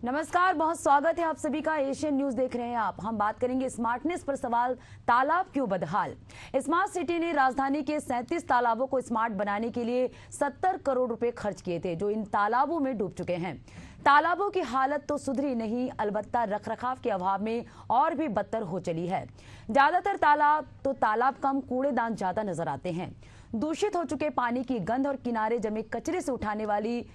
नमस्कार, बहुत स्वागत है आप सभी का। एशियन न्यूज देख रहे हैं आप। हम बात करेंगे स्मार्टनेस पर सवाल, तालाब क्यों बदहाल। स्मार्ट सिटी ने राजधानी के 37 तालाबों को स्मार्ट बनाने के लिए 70 करोड़ रुपए खर्च किए थे, जो इन तालाबों में डूब चुके हैं। तालाबों की हालत तो सुधरी नहीं, अलबत्ता रखरखाव के अभाव में और भी बदतर हो चली है। ज्यादातर तालाब कम, कूड़ेदान ज्यादा नजर आते हैं। दूषित हो चुके पानी की गंध और किनारे जमे कचरे से उठाने वाली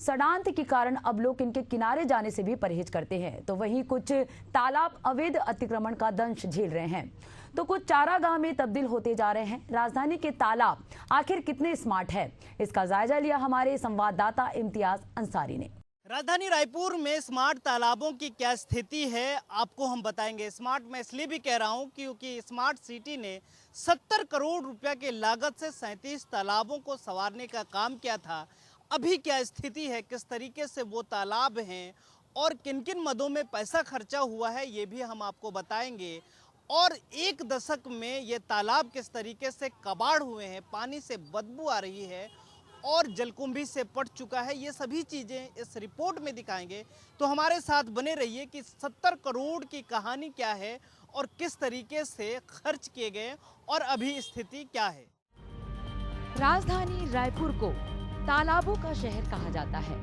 सड़ांत के कारण अब लोग इनके किनारे जाने से भी परहेज करते हैं। तो वहीं कुछ तालाब अवैध अतिक्रमण का दंश झेल रहे हैं, तो कुछ चारागाह में तब्दील होते जा रहे हैं। राजधानी के तालाब आखिर कितने स्मार्ट है, इसका जायजा लिया हमारे संवाददाता इम्तियाज अंसारी ने। राजधानी रायपुर में स्मार्ट तालाबों की क्या स्थिति है, आपको हम बताएंगे। स्मार्ट मैं इसलिए भी कह रहा हूं क्योंकि स्मार्ट सिटी ने 70 करोड़ रुपया के लागत से 37 तालाबों को संवारने का काम किया था। अभी क्या स्थिति है, किस तरीके से वो तालाब हैं और किन किन मदों में पैसा खर्चा हुआ है, ये भी हम आपको बताएंगे। और एक दशक में ये तालाब किस तरीके से कबाड़ हुए हैं, पानी से बदबू आ रही है और जलकुंभी से पट चुका है, ये सभी चीज़ें इस रिपोर्ट में दिखाएंगे। तो हमारे साथ बने रहिए कि 70 करोड़ की कहानी क्या है और किस तरीके से खर्च किए गए और अभी स्थिति क्या है। राजधानी रायपुर को तालाबों का शहर कहा जाता है।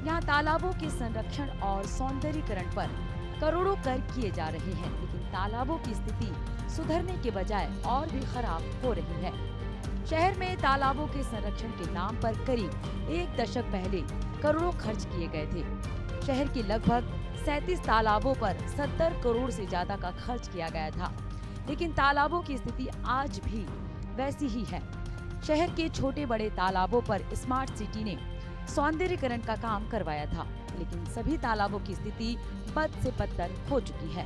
यहाँ तालाबों के संरक्षण और सौंदर्यीकरण पर करोड़ों कर किए जा रहे हैं, लेकिन तालाबों की स्थिति सुधरने के बजाय और भी खराब हो रही है। शहर में तालाबों के संरक्षण के नाम पर करीब एक दशक पहले करोड़ों खर्च किए गए थे। शहर के लगभग 37 तालाबों पर 70 करोड़ से ज्यादा का खर्च किया गया था, लेकिन तालाबों की स्थिति आज भी वैसी ही है। शहर के छोटे बड़े तालाबों पर स्मार्ट सिटी ने सौंदर्यीकरण का काम करवाया था, लेकिन सभी तालाबों की स्थिति बद से बदतर हो चुकी है।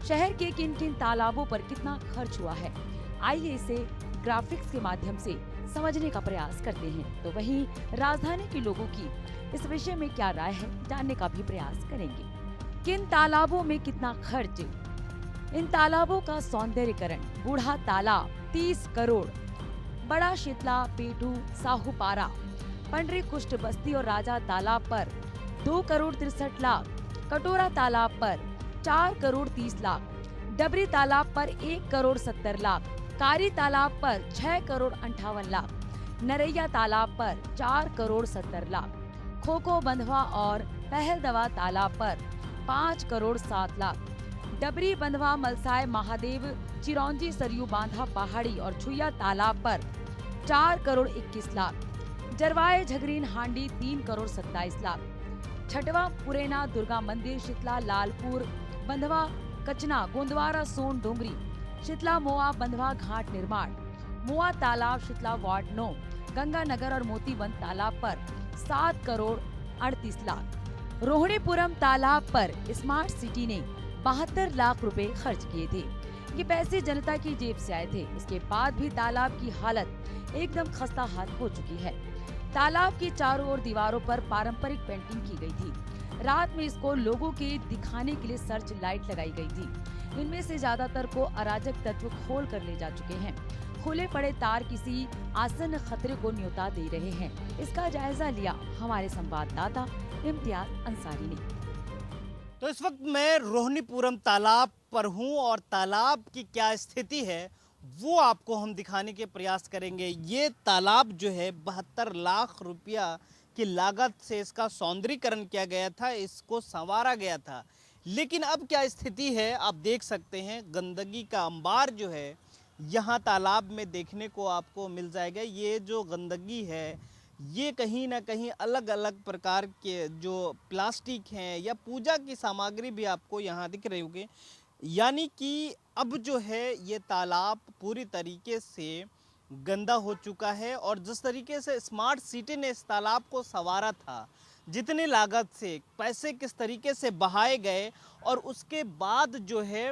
शहर के किन किन तालाबों पर कितना खर्च हुआ है, आइए इसे ग्राफिक्स के माध्यम से समझने का प्रयास करते हैं। तो वहीं राजधानी के लोगों की इस विषय में क्या राय है, जानने का भी प्रयास करेंगे। किन तालाबों में कितना खर्च। इन तालाबों का सौंदर्यीकरण। बूढ़ा तालाब 30 करोड़, बड़ा शीतला, पेटू, साहूपारा, पंडरी कुष्ठ बस्ती और राजा तालाब पर 2 करोड़ 63 लाख, कटोरा तालाब पर 4 करोड़ 30 लाख, डबरी तालाब पर 1 करोड़ 70 लाख, कारी तालाब पर 6 करोड़ 58 लाख, नरैया तालाब पर 4 करोड़ 70 लाख, खोखो, बंधवा और पहलदवा तालाब पर 5 करोड़ 7 लाख, डबरी, बंधवा, मलसाय, महादेव, चिरौंजी, सरयू बांधा, पहाड़ी और छुया तालाब पर 4 करोड़ 21 लाख, जरवाए, झगरीन, हांडी 3 करोड़ 27 लाख, छठवा, पुरेना, दुर्गा मंदिर, शीतला, लालपुर, बंधवा, कचना, गोंदवारा, सोन, डोंगरी, शीतला, मोआ, बंधवा घाट निर्माण, मोआ तालाब, शीतला वार्ड 9, गंगानगर और मोतीबंद तालाब पर 7 करोड़ 38 लाख। रोहिणीपुरम तालाब पर स्मार्ट सिटी ने 72 लाख रुपए खर्च किए थे। ये पैसे जनता की जेब से आए थे। इसके बाद भी तालाब की हालत एकदम खस्ता हाल हो चुकी है। तालाब की चारों ओर दीवारों पर पारंपरिक पेंटिंग की गई थी। रात में इसको लोगों के दिखाने के लिए सर्च लाइट लगाई गई थी। इनमें से ज्यादातर को अराजक तत्व खोल कर ले जा चुके हैं। खुले पड़े तार किसी आसन्न खतरे को न्योता दे रहे हैं। इसका जायजा लिया हमारे संवाददाता इम्तियाज अंसारी ने। तो इस वक्त मैं रोहिणीपुरम तालाब पर हूं और तालाब की क्या स्थिति है वो आपको हम दिखाने के प्रयास करेंगे। ये तालाब जो है 72 लाख रुपया की लागत से इसका सौंदर्यीकरण किया गया था, इसको संवारा गया था, लेकिन अब क्या स्थिति है आप देख सकते हैं। गंदगी का अंबार जो है यहाँ तालाब में देखने को आपको मिल जाएगा। ये जो गंदगी है ये कहीं ना कहीं अलग अलग प्रकार के जो प्लास्टिक हैं या पूजा की सामग्री भी आपको यहाँ दिख रही होगी। यानी कि अब जो है ये तालाब पूरी तरीके से गंदा हो चुका है और जिस तरीके से स्मार्ट सिटी ने इस तालाब को संवारा था, जितनी लागत से पैसे किस तरीके से बहाए गए और उसके बाद जो है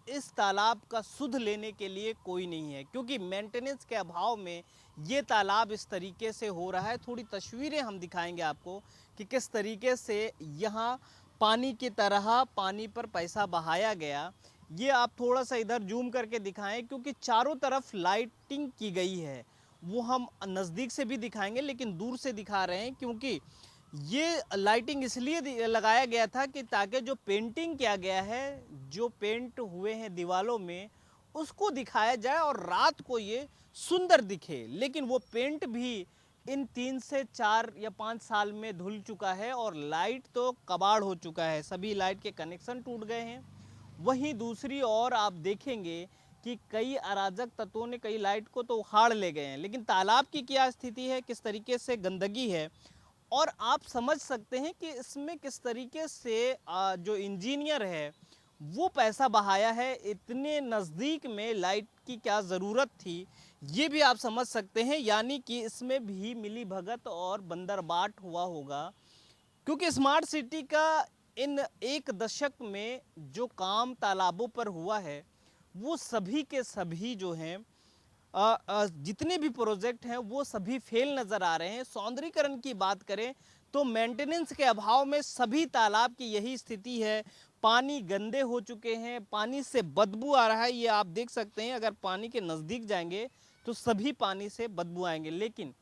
इस तालाब का सुध लेने के लिए कोई नहीं है, क्योंकि मेंटेनेंस के अभाव में ये तालाब इस तरीके से हो रहा है। थोड़ी तस्वीरें हम दिखाएंगे आपको कि किस तरीके से यहाँ पानी की तरह पानी पर पैसा बहाया गया। ये आप थोड़ा सा इधर जूम करके दिखाएं, क्योंकि चारों तरफ लाइटिंग की गई है। वो हम नज़दीक से भी दिखाएंगे लेकिन दूर से दिखा रहे हैं, क्योंकि ये लाइटिंग इसलिए लगाया गया था कि ताकि जो पेंटिंग किया गया है, जो पेंट हुए हैं दीवालों में, उसको दिखाया जाए और रात को ये सुंदर दिखे। लेकिन वो पेंट भी इन 3 से 4 या 5 साल में धुल चुका है और लाइट तो कबाड़ हो चुका है, सभी लाइट के कनेक्शन टूट गए हैं। वहीं दूसरी ओर आप देखेंगे कि कई अराजक तत्वों ने कई लाइट को तो उखाड़ ले गए हैं। लेकिन तालाब की क्या स्थिति है, किस तरीके से गंदगी है, और आप समझ सकते हैं कि इसमें किस तरीके से जो इंजीनियर है वो पैसा बहाया है। इतने नज़दीक में लाइट की क्या ज़रूरत थी, ये भी आप समझ सकते हैं। यानी कि इसमें भी मिली भगत और बंदरबाट हुआ होगा, क्योंकि स्मार्ट सिटी का इन 1 दशक में जो काम तालाबों पर हुआ है, वो सभी के सभी जो हैं जितने भी प्रोजेक्ट हैं वो सभी फेल नज़र आ रहे हैं। सौंदर्यीकरण की बात करें तो मेंटेनेंस के अभाव में सभी तालाब की यही स्थिति है। पानी गंदे हो चुके हैं, पानी से बदबू आ रहा है, ये आप देख सकते हैं। अगर पानी के नज़दीक जाएंगे तो सभी पानी से बदबू आएंगे। लेकिन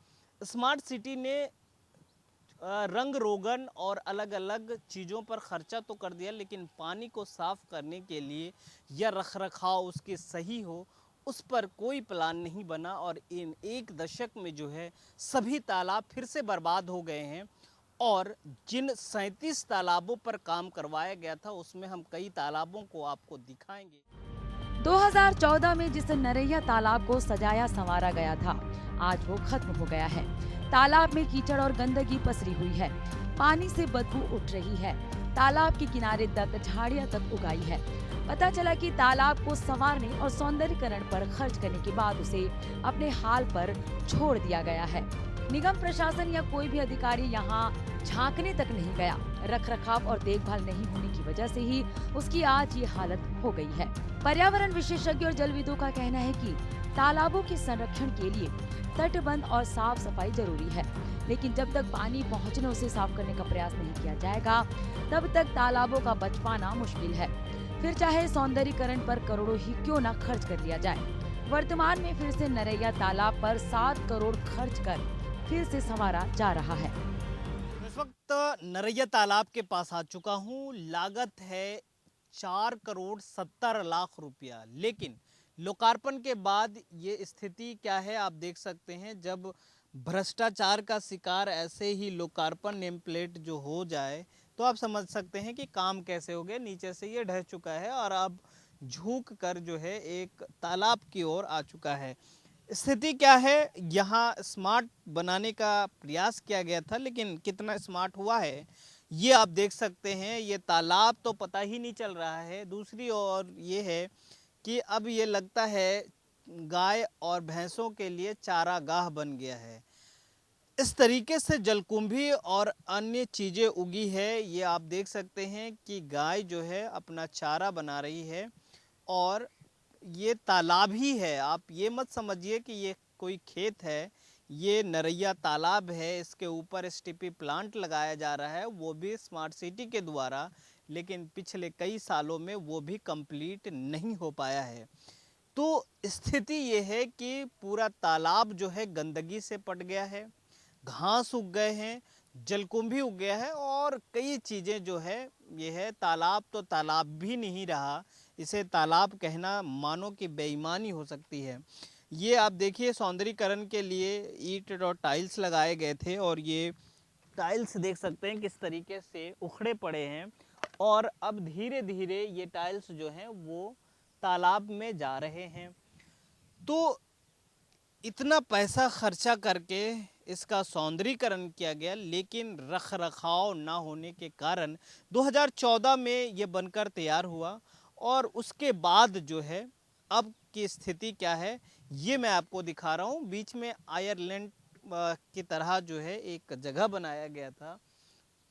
स्मार्ट सिटी ने रंग रोगन और अलग अलग चीज़ों पर खर्चा तो कर दिया, लेकिन पानी को साफ़ करने के लिए या रखरखाव उसके सही हो, उस पर कोई प्लान नहीं बना। और इन 1 दशक में जो है सभी तालाब फिर से बर्बाद हो गए हैं। और जिन 37 तालाबों पर काम करवाया गया था, उसमें हम कई तालाबों को आपको दिखाएंगे। 2014 में जिस नरैया तालाब को सजाया संवारा गया था, आज वो खत्म हो गया है। तालाब में कीचड़ और गंदगी पसरी हुई है, पानी से बदबू उठ रही है, तालाब के किनारे तक झाड़ियां तक उगाई है। पता चला कि तालाब को संवारने और सौंदर्यीकरण पर खर्च करने के बाद उसे अपने हाल पर छोड़ दिया गया है। निगम प्रशासन या कोई भी अधिकारी यहाँ झांकने तक नहीं गया। रखरखाव और देखभाल नहीं होने की वजह से ही उसकी आज ये हालत हो गई है। पर्यावरण विशेषज्ञ और जलविदों का कहना है कि तालाबों के संरक्षण के लिए तटबंध और साफ सफाई जरूरी है, लेकिन जब तक पानी पहुँचने उसे साफ करने का प्रयास नहीं किया जाएगा, तब तक तालाबों का बच पाना मुश्किल है। फिर चाहे सौंदर्यीकरण पर करोड़ों ही क्यों न खर्च कर लिया जाए। वर्तमान में फिर से नरैया तालाब पर 7 करोड़ खर्च कर फिर से संवारा जा रहा है। इस वक्त नरैया तालाब के पास आ चुका हूँ। लागत है 4 करोड़ 70 लाख रुपया, लेकिन लोकार्पण के बाद ये स्थिति क्या है आप देख सकते हैं। जब भ्रष्टाचार का शिकार ऐसे ही लोकार्पण नेम प्लेट जो हो जाए, तो आप समझ सकते हैं कि काम कैसे हो गया। नीचे से ये ढह चुका है और अब झुक कर जो है एक तालाब की ओर आ चुका है। स्थिति क्या है, यहाँ स्मार्ट बनाने का प्रयास किया गया था, लेकिन कितना स्मार्ट हुआ है ये आप देख सकते हैं। ये तालाब तो पता ही नहीं चल रहा है। दूसरी ओर ये है कि अब ये लगता है गाय और भैंसों के लिए चारागाह बन गया है। इस तरीके से जलकुंभी और अन्य चीज़ें उगी है। ये आप देख सकते हैं कि गाय जो है अपना चारा बना रही है और ये तालाब ही है। आप ये मत समझिए कि ये कोई खेत है, ये नरैया तालाब है। इसके ऊपर एसटीपी प्लांट लगाया जा रहा है, वो भी स्मार्ट सिटी के द्वारा, लेकिन पिछले कई सालों में वो भी कंप्लीट नहीं हो पाया है। तो स्थिति ये है कि पूरा तालाब जो है गंदगी से पट गया है, घास उग गए हैं, जलकुंभी उग गया है और कई चीज़ें जो है ये है। तालाब तो तालाब भी नहीं रहा, इसे तालाब कहना मानो कि बेईमानी हो सकती है। ये आप देखिए सौंदर्यीकरण के लिए ईंट और टाइल्स लगाए गए थे और ये टाइल्स देख सकते हैं किस तरीके से उखड़े पड़े हैं और अब धीरे धीरे ये टाइल्स जो हैं वो तालाब में जा रहे हैं। तो इतना पैसा खर्चा करके इसका सौंदर्यीकरण किया गया, लेकिन रखरखाव ना होने के कारण 2014 में ये बनकर तैयार हुआ और उसके बाद जो है अब की स्थिति क्या है ये मैं आपको दिखा रहा हूँ। बीच में आयरलैंड की तरह जो है एक जगह बनाया गया था,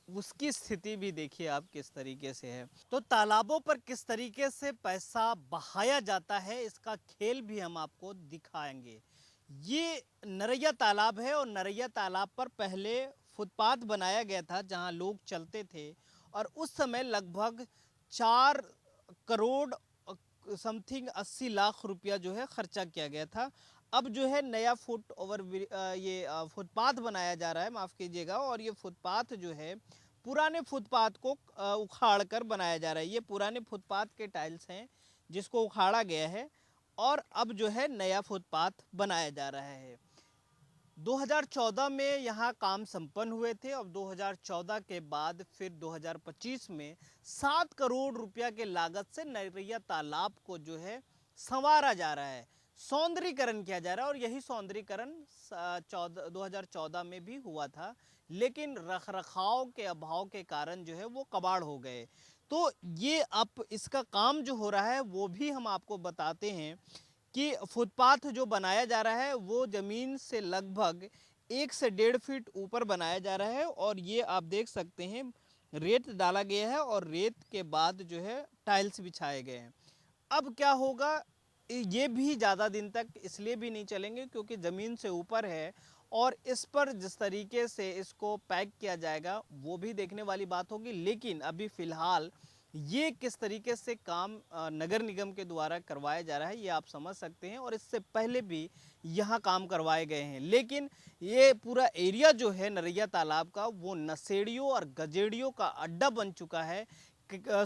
उसकी स्थिति भी देखिए आप किस तरीके से है। तो तालाबों पर किस तरीके से पैसा बहाया जाता है, इसका खेल भी हम आपको दिखाएंगे। ये नरैया तालाब है और नरैया तालाब पर पहले फुटपाथ बनाया गया था जहां लोग चलते थे और उस समय लगभग 4 करोड़ समथिंग 80 लाख रुपया जो है खर्चा किया गया था। अब जो है नया फुटपाथ बनाया जा रहा है, माफ़ कीजिएगा। और ये फुटपाथ जो है पुराने फुटपाथ को उखाड़ कर बनाया जा रहा है। ये पुराने फुटपाथ के टाइल्स हैं जिसको उखाड़ा गया है और अब जो है नया फुटपाथ बनाया जा रहा है। 2014 में यहाँ काम संपन्न हुए थे। अब 2014 के बाद फिर 2025 में 7 करोड़ रुपया के लागत से नरैया तालाब को जो है संवारा जा रहा है, सौंदर्यीकरण किया जा रहा है। और यही सौंदर्यीकरण 2014 में भी हुआ था, लेकिन रखरखाव के अभाव के कारण जो है वो कबाड़ हो गए। तो ये अब इसका काम जो हो रहा है वो भी हम आपको बताते हैं कि फुटपाथ जो बनाया जा रहा है वो ज़मीन से लगभग 1 से 1.5 फीट ऊपर बनाया जा रहा है। और ये आप देख सकते हैं रेत डाला गया है और रेत के बाद जो है टाइल्स बिछाए गए हैं। अब क्या होगा, ये भी ज़्यादा दिन तक इसलिए भी नहीं चलेंगे क्योंकि ज़मीन से ऊपर है और इस पर जिस तरीके से इसको पैक किया जाएगा वो भी देखने वाली बात होगी। लेकिन अभी फ़िलहाल ये किस तरीके से काम नगर निगम के द्वारा करवाया जा रहा है ये आप समझ सकते हैं। और इससे पहले भी यहाँ काम करवाए गए हैं, लेकिन ये पूरा एरिया जो है नरैया तालाब का वो नशेड़ियों और गजेड़ियों का अड्डा बन चुका है।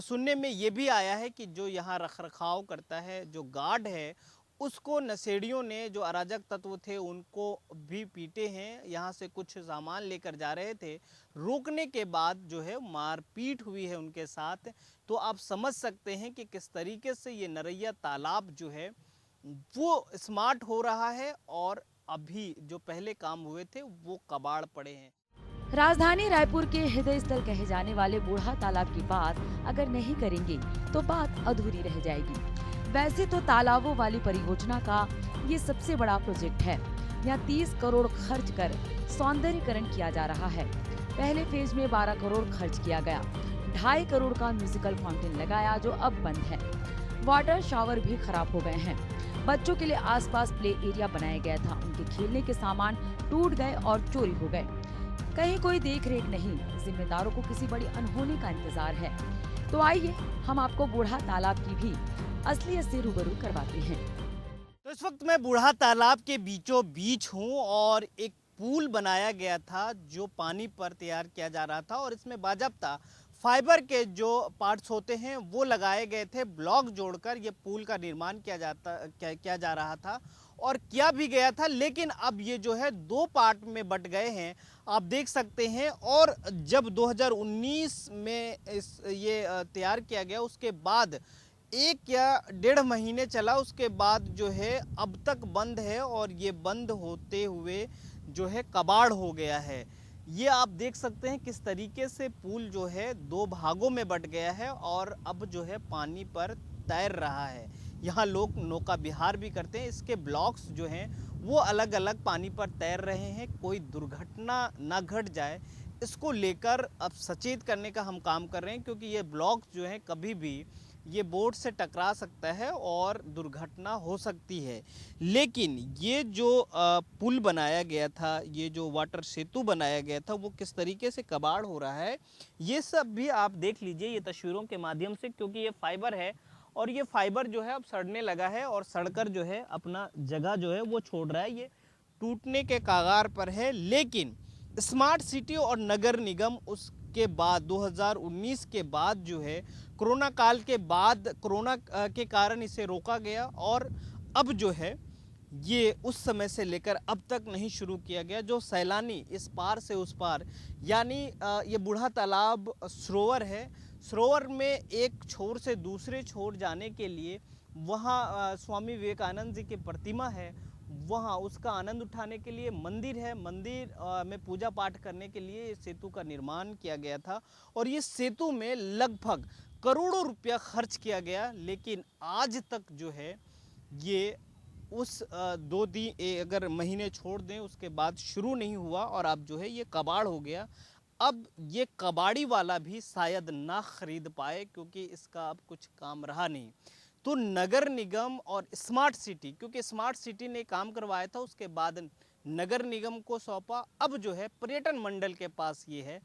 सुनने में ये भी आया है कि जो यहाँ रखरखाव करता है, जो गार्ड है, उसको नशेड़ियों ने, जो अराजक तत्व थे, उनको भी पीटे हैं। यहाँ से कुछ सामान लेकर जा रहे थे, रोकने के बाद जो है मारपीट हुई है उनके साथ। तो आप समझ सकते हैं कि किस तरीके से ये नरैया तालाब जो है वो स्मार्ट हो रहा है और अभी जो पहले काम हुए थे वो कबाड़ पड़े हैं। राजधानी रायपुर के हृदय स्थल कहे जाने वाले बूढ़ा तालाब की बात अगर नहीं करेंगे तो बात अधूरी रह जाएगी। वैसे तो तालाबों वाली परियोजना का ये सबसे बड़ा प्रोजेक्ट है। यहाँ 30 करोड़ खर्च कर सौंदर्यीकरण किया जा रहा है। पहले फेज में 12 करोड़ खर्च किया गया। 2.5 करोड़ का म्यूजिकल फाउंटेन लगाया जो अब बंद है। वाटर शावर भी खराब हो गए हैं। बच्चों के लिए आसपास प्ले एरिया बनाया गया था, उनके खेलने के सामान टूट गए और चोरी हो गए। कहीं कोई देख रेख नहीं, जिम्मेदारों को किसी बड़ी अनहोनी का इंतजार है। तो आइए हम आपको बूढ़ा तालाब की भी असलियत से रूबरू करवाते हैं। तो इस वक्त मैं बूढ़ा तालाब के बीचों बीच हूँ और एक पुल बनाया गया था जो पानी पर तैयार किया जा रहा था और इसमें बाजाबता फाइबर के जो पार्ट्स होते हैं वो लगाए गए थे। ब्लॉक जोड़कर ये पुल का निर्माण किया जा रहा था और किया भी गया था। लेकिन अब ये जो है 2 पार्ट में बट गए हैं, आप देख सकते हैं। और जब 2019 में ये तैयार किया गया उसके बाद 1 या 1.5 महीने चला, उसके बाद जो है अब तक बंद है और ये बंद होते हुए जो है कबाड़ हो गया है। ये आप देख सकते हैं किस तरीके से पुल जो है 2 भागों में बट गया है और अब जो है पानी पर तैर रहा है। यहाँ लोग नौका विहार भी करते हैं। इसके ब्लॉक्स जो हैं वो अलग अलग पानी पर तैर रहे हैं। कोई दुर्घटना ना घट जाए इसको लेकर अब सचेत करने का हम काम कर रहे हैं, क्योंकि ये ब्लॉक्स जो हैं कभी भी ये बोट से टकरा सकता है और दुर्घटना हो सकती है। लेकिन ये जो पुल बनाया गया था, ये जो वाटर सेतु बनाया गया था, वो किस तरीके से कबाड़ हो रहा है ये सब भी आप देख लीजिए ये तस्वीरों के माध्यम से, क्योंकि ये फाइबर है और ये फाइबर जो है अब सड़ने लगा है और सड़कर जो है अपना जगह जो है वो छोड़ रहा है, ये टूटने के कगार पर है। लेकिन स्मार्ट सिटी और नगर निगम उसके बाद 2019 के बाद जो है कोरोना काल के बाद कोरोना के कारण इसे रोका गया और अब जो है ये उस समय से लेकर अब तक नहीं शुरू किया गया। जो सैलानी इस पार से उस पार, यानी ये बूढ़ा तालाब सरोवर है, सरोवर में एक छोर से दूसरे छोर जाने के लिए वहाँ स्वामी विवेकानंद जी की प्रतिमा है, वहाँ उसका आनंद उठाने के लिए मंदिर है, मंदिर में पूजा पाठ करने के लिए सेतु का निर्माण किया गया था और ये सेतु में लगभग करोड़ों रुपया खर्च किया गया। लेकिन आज तक जो है ये उस 2 दिन अगर महीने छोड़ दें उसके बाद शुरू नहीं हुआ और अब जो है ये कबाड़ हो गया। अब ये कबाड़ी वाला भी शायद ना खरीद पाए क्योंकि इसका अब कुछ काम रहा नहीं। तो नगर निगम और स्मार्ट सिटी, क्योंकि स्मार्ट सिटी ने काम करवाया था उसके बाद नगर निगम को सौंपा, अब जो है पर्यटन मंडल के पास ये है।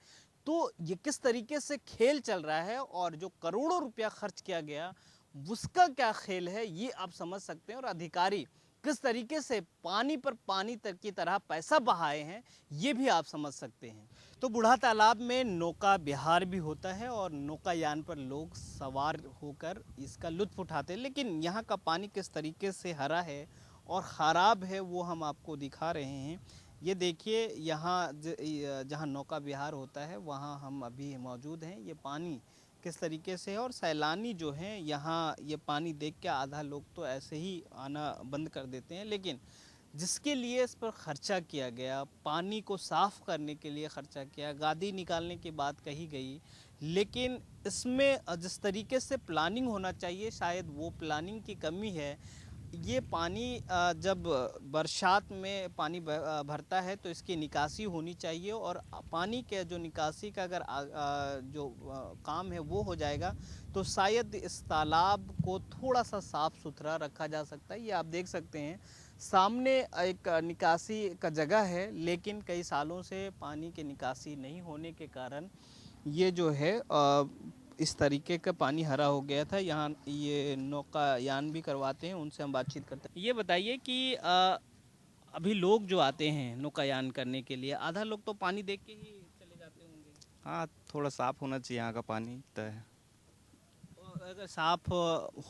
तो ये किस तरीके से खेल चल रहा है और जो करोड़ों रुपया खर्च किया गया उसका क्या खेल है ये आप समझ सकते हैं। और अधिकारी किस तरीके से पानी पर पानी तक की तरह पैसा बहाए हैं, ये भी आप समझ सकते हैं। तो बूढ़ा तालाब में नौका विहार भी होता है और नौकायान पर लोग सवार होकर इसका लुत्फ़ उठाते हैं, लेकिन यहाँ का पानी किस तरीके से हरा है और ख़राब है वो हम आपको दिखा रहे हैं। ये देखिए, यहाँ जहाँ नौका विहार होता है वहाँ हम अभी मौजूद हैं। ये पानी किस तरीके से है और सैलानी जो हैं यहाँ ये पानी देख के आधा लोग तो ऐसे ही आना बंद कर देते हैं, लेकिन जिसके लिए इस पर ख़र्चा किया गया, पानी को साफ़ करने के लिए ख़र्चा किया, गादी निकालने की बात कही गई, लेकिन इसमें जिस तरीके से प्लानिंग होना चाहिए शायद वो प्लानिंग की कमी है। ये पानी जब बरसात में पानी भरता है तो इसकी निकासी होनी चाहिए और पानी के जो निकासी का अगर काम है वो हो जाएगा तो शायद इस तालाब को थोड़ा सा साफ़ सुथरा रखा जा सकता है। ये आप देख सकते हैं सामने एक निकासी का जगह है, लेकिन कई सालों से पानी की निकासी नहीं होने के कारण ये जो है इस तरीके का पानी हरा हो गया था। यहाँ ये नौकायान भी करवाते हैं, उनसे हम बातचीत करते हैं। ये बताइए कि अभी लोग जो आते हैं नौकायान करने के लिए, आधा लोग तो पानी देख के ही चले जाते होंगे। हाँ, थोड़ा साफ होना चाहिए यहाँ का पानी तो है। और अगर साफ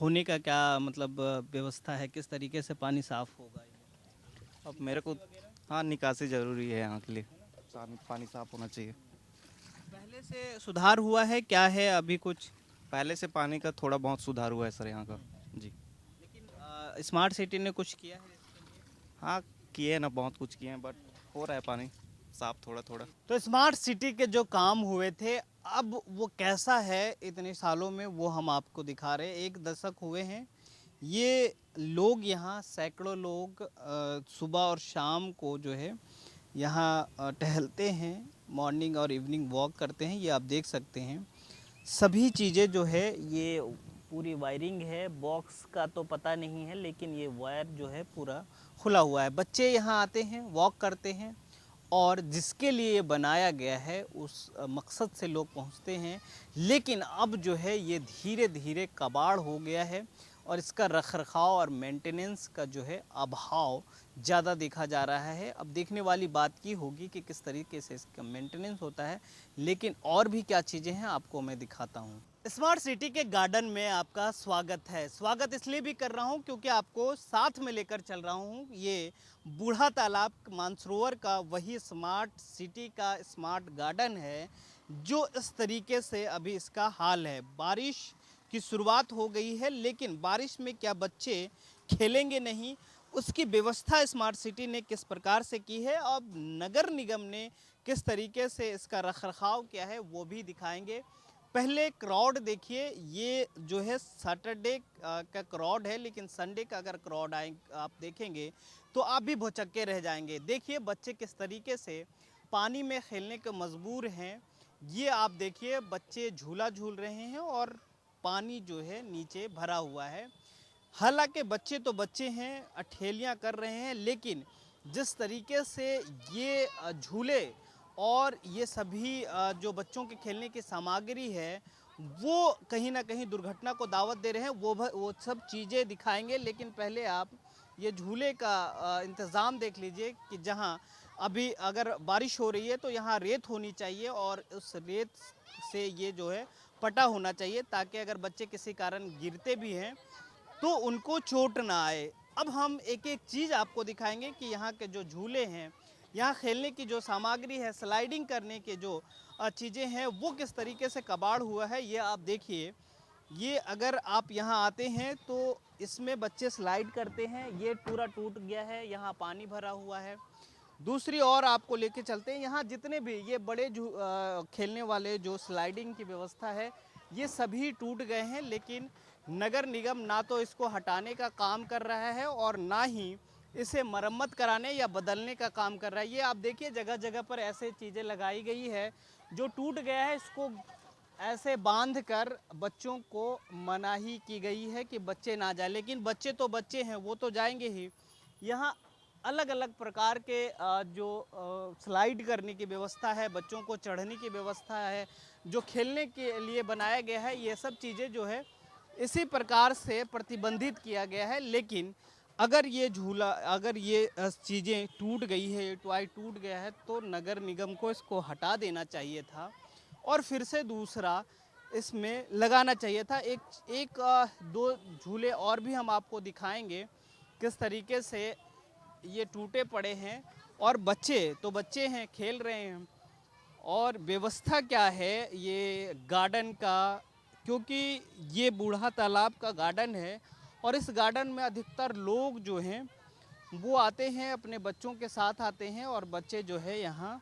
होने का क्या मतलब व्यवस्था है, किस तरीके से पानी साफ होगा? अब मेरे को हाँ, निकासी ज़रूरी है यहाँ के लिए, पानी साफ होना चाहिए। पहले से सुधार हुआ है क्या है अभी कुछ? पहले से पानी का थोड़ा बहुत सुधार हुआ है सर यहाँ का जी। लेकिन स्मार्ट सिटी ने कुछ किया है इसके लिए? हाँ, किए ना, बहुत कुछ किए हैं, बट हो रहा है पानी साफ थोड़ा थोड़ा। तो स्मार्ट सिटी के जो काम हुए थे अब वो कैसा है इतने सालों में वो हम आपको दिखा रहे हैं। 1 दशक हुए हैं। ये लोग यहाँ सैकड़ों लोग सुबह और शाम को जो है यहाँ टहलते हैं, मॉर्निंग और इवनिंग वॉक करते हैं। ये आप देख सकते हैं सभी चीज़ें जो है, ये पूरी वायरिंग है। बॉक्स का तो पता नहीं है, लेकिन ये वायर जो है पूरा खुला हुआ है। बच्चे यहाँ आते हैं, वॉक करते हैं और जिसके लिए ये बनाया गया है उस मकसद से लोग पहुँचते हैं। लेकिन अब जो है ये धीरे धीरे कबाड़ हो गया है और इसका रखरखाव और मेंटेनेंस का जो है अभाव ज़्यादा देखा जा रहा है। अब देखने वाली बात की होगी कि किस तरीके से इसका मेंटेनेंस होता है, लेकिन और भी क्या चीज़ें हैं आपको मैं दिखाता हूँ। स्मार्ट सिटी के गार्डन में आपका स्वागत है। स्वागत इसलिए भी कर रहा हूँ क्योंकि आपको साथ में लेकर चल रहा हूँ। ये बूढ़ा तालाब मानसरोवर का वही स्मार्ट सिटी का स्मार्ट गार्डन है जो इस तरीके से अभी इसका हाल है। बारिश की शुरुआत हो गई है, लेकिन बारिश में क्या बच्चे खेलेंगे नहीं, उसकी व्यवस्था स्मार्ट सिटी ने किस प्रकार से की है, अब नगर निगम ने किस तरीके से इसका रखरखाव किया है वो भी दिखाएंगे। पहले क्राउड देखिए, ये जो है सैटरडे का क्राउड है, लेकिन संडे का अगर क्राउड आप देखेंगे तो आप भी भौचक्के रह जाएंगे। देखिए बच्चे किस तरीके से पानी में खेलने के मजबूर हैं। ये आप देखिए बच्चे झूला झूल रहे हैं और पानी जो है नीचे भरा हुआ है। हालांकि बच्चे तो बच्चे हैं, अठेलियाँ कर रहे हैं, लेकिन जिस तरीके से ये झूले और ये सभी जो बच्चों के खेलने की सामग्री है वो कहीं ना कहीं दुर्घटना को दावत दे रहे हैं। वो सब चीज़ें दिखाएंगे, लेकिन पहले आप ये झूले का इंतज़ाम देख लीजिए कि जहाँ अभी अगर बारिश हो रही है तो यहाँ रेत होनी चाहिए और उस रेत से ये जो है पटा होना चाहिए, ताकि अगर बच्चे किसी कारण गिरते भी हैं तो उनको चोट ना आए। अब हम एक एक चीज़ आपको दिखाएंगे कि यहाँ के जो झूले हैं, यहाँ खेलने की जो सामग्री है, स्लाइडिंग करने के जो चीज़ें हैं वो किस तरीके से कबाड़ हुआ है। ये आप देखिए, ये अगर आप यहाँ आते हैं तो इसमें बच्चे स्लाइड करते हैं, ये पूरा टूट गया है, यहाँ पानी भरा हुआ है। दूसरी ओर आपको लेके चलते हैं, यहाँ जितने भी ये बड़े खेलने वाले जो स्लाइडिंग की व्यवस्था है ये सभी टूट गए हैं, लेकिन नगर निगम ना तो इसको हटाने का काम कर रहा है और ना ही इसे मरम्मत कराने या बदलने का काम कर रहा है। ये आप देखिए जगह जगह पर ऐसे चीज़ें लगाई गई है, जो टूट गया है इसको ऐसे बांध कर बच्चों को मनाही की गई है कि बच्चे ना जाए, लेकिन बच्चे तो बच्चे हैं, वो तो जाएंगे ही। यहाँ अलग अलग प्रकार के जो स्लाइड करने की व्यवस्था है, बच्चों को चढ़ने की व्यवस्था है, जो खेलने के लिए बनाया गया है, ये सब चीज़ें जो है इसी प्रकार से प्रतिबंधित किया गया है। लेकिन अगर ये झूला, अगर ये चीज़ें टूट गई है, ये टॉय टूट गया है, तो नगर निगम को इसको हटा देना चाहिए था और फिर से दूसरा इसमें लगाना चाहिए था। दो झूले और भी हम आपको दिखाएंगे किस तरीके से ये टूटे पड़े हैं और बच्चे हैं, खेल रहे हैं। और व्यवस्था क्या है ये गार्डन का, क्योंकि ये बूढ़ा तालाब का गार्डन है और इस गार्डन में अधिकतर लोग जो हैं वो आते हैं, अपने बच्चों के साथ आते हैं और बच्चे जो है यहाँ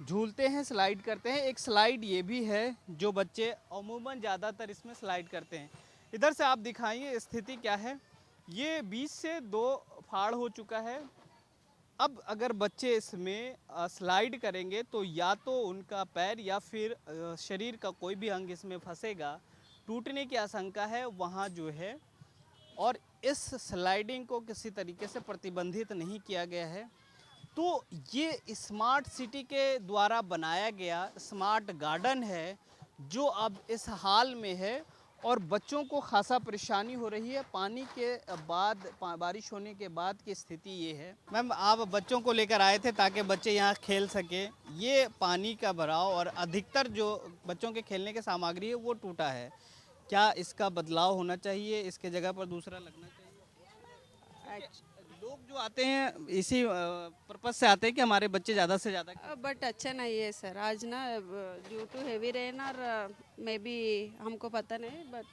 झूलते हैं, स्लाइड करते हैं। एक स्लाइड ये भी है जो बच्चे अमूमन ज़्यादातर इसमें स्लाइड करते हैं। इधर से आप दिखाइए स्थिति क्या है। ये बीच से 2 फाड़ हो चुका है। अब अगर बच्चे इसमें स्लाइड करेंगे तो या तो उनका पैर या फिर शरीर का कोई भी अंग इसमें फंसेगा, टूटने की आशंका है वहाँ जो है। और इस स्लाइडिंग को किसी तरीके से प्रतिबंधित नहीं किया गया है। तो ये स्मार्ट सिटी के द्वारा बनाया गया स्मार्ट गार्डन है जो अब इस हाल में है और बच्चों को खासा परेशानी हो रही है। पानी के बाद, बारिश होने के बाद की स्थिति ये है। मैम, आप बच्चों को लेकर आए थे ताकि बच्चे यहाँ खेल सके। ये पानी का भराव और अधिकतर जो बच्चों के खेलने की सामग्री है वो टूटा है। क्या इसका बदलाव होना चाहिए, इसके जगह पर दूसरा लगना चाहिए? लोग जो आते हैं इसी पर्पज से आते हैं कि हमारे बच्चे ज़्यादा से ज़्यादा। बट अच्छा नहीं है सर, आज ना ड्यू टू हेवी रेन और मे बी हमको पता नहीं, बट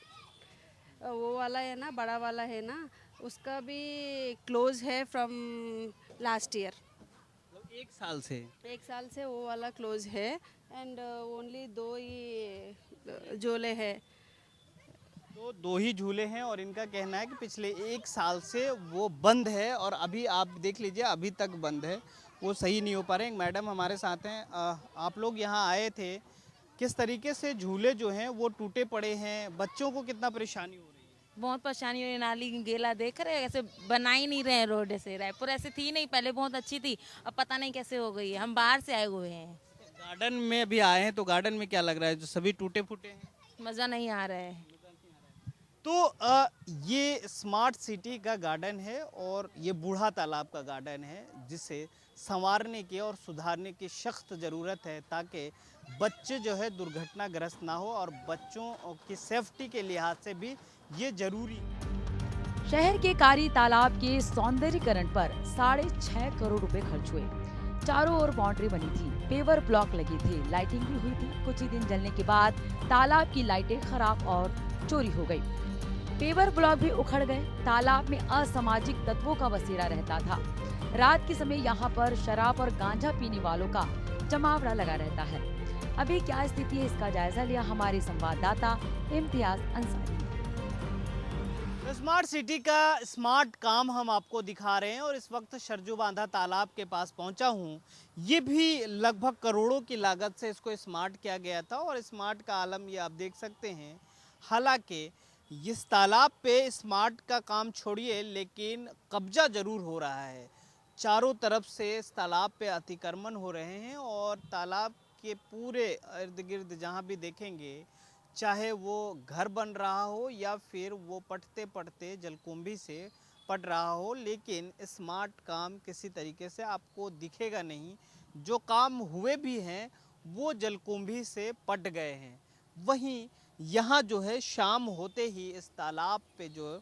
वो वाला है ना, बड़ा वाला है ना, उसका भी क्लोज है फ्रॉम लास्ट ईयर। 1 साल से वो वाला क्लोज है एंड ओनली 2 ही झूले है। तो 2 ही झूले हैं और इनका कहना है कि पिछले 1 साल से वो बंद है और अभी आप देख लीजिए अभी तक बंद है, वो सही नहीं हो पा रहे हैं। मैडम हमारे साथ हैं। आप लोग यहाँ आए थे, किस तरीके से झूले जो हैं वो टूटे पड़े हैं, बच्चों को कितना परेशानी हो रही है? बहुत परेशानी हो रही है। नाली गीला देख रहे हैं, ऐसे बना ही नहीं रहे हैं रोड से। रायपुर ऐसे थी नहीं, पहले बहुत अच्छी थी, अब पता नहीं कैसे हो गई है। हम बाहर से आए हुए हैं। गार्डन में अभी आए हैं तो गार्डन में क्या लग रहा है, जो सभी टूटे फूटे हैं? मज़ा नहीं आ रहा है। तो ये स्मार्ट सिटी का गार्डन है और ये बूढ़ा तालाब का गार्डन है जिसे संवारने की और सुधारने की सख्त ज़रूरत है ताकि बच्चे जो है दुर्घटनाग्रस्त ना हो और बच्चों की सेफ्टी के लिहाज से भी ये जरूरी है। शहर के कारी तालाब के सौंदर्यीकरण पर 6.5 करोड़ रुपए खर्च हुए। चारों ओर बाउंड्री बनी थी, पेवर ब्लॉक लगे थे, लाइटिंग भी हुई थी। कुछ ही दिन जलने के बाद तालाब की लाइटें खराब और चोरी हो गई। पेवर ब्लॉक भी उखड़ गए। तालाब में असामाजिक तत्वों का बसेरा रहता था। रात के समय यहाँ पर शराब और गांजा पीने वालों का जमावड़ा लगा रहता है। अभी क्या स्थिति है, इसका जायजा लिया हमारे संवाददाता इम्तियाज अंसारी। स्मार्ट सिटी का स्मार्ट काम हम आपको दिखा रहे हैं और इस वक्त शरजू बांधा तालाब के पास पहुंचा हूं। ये भी लगभग करोड़ों की लागत से इसको स्मार्ट किया गया था और स्मार्ट का आलम ये आप देख सकते हैं। हालांकि इस तालाब पे स्मार्ट का काम छोड़िए लेकिन कब्जा जरूर हो रहा है। चारों तरफ से इस तालाब पे अतिक्रमण हो रहे हैं और तालाब के पूरे इर्द गिर्द जहाँ भी देखेंगे, चाहे वो घर बन रहा हो या फिर वो पटते पटते जलकुंभी से पट रहा हो, लेकिन स्मार्ट काम किसी तरीके से आपको दिखेगा नहीं। जो काम हुए भी हैं वो जलकुंभी से पट गए हैं। वहीं यहाँ जो है शाम होते ही इस तालाब पे जो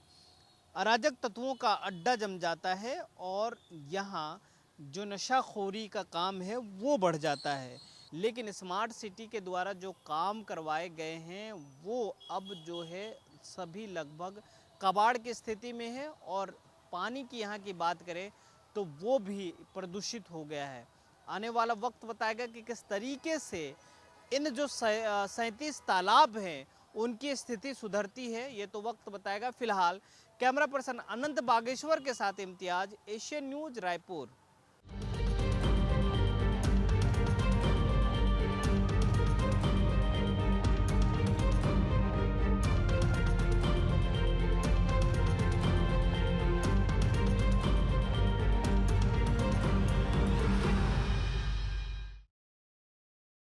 अराजक तत्वों का अड्डा जम जाता है और यहाँ जो नशाखोरी का काम है वो बढ़ जाता है। लेकिन स्मार्ट सिटी के द्वारा जो काम करवाए गए हैं वो अब जो है सभी लगभग कबाड़ की स्थिति में है और पानी की यहाँ की बात करें तो वो भी प्रदूषित हो गया है। आने वाला वक्त बताएगा कि किस तरीके से इन जो 37 तालाब हैं उनकी स्थिति सुधरती है, ये तो वक्त बताएगा। फिलहाल कैमरा पर्सन अनंत बागेश्वर के साथ इम्तियाज, एशियन न्यूज़, रायपुर।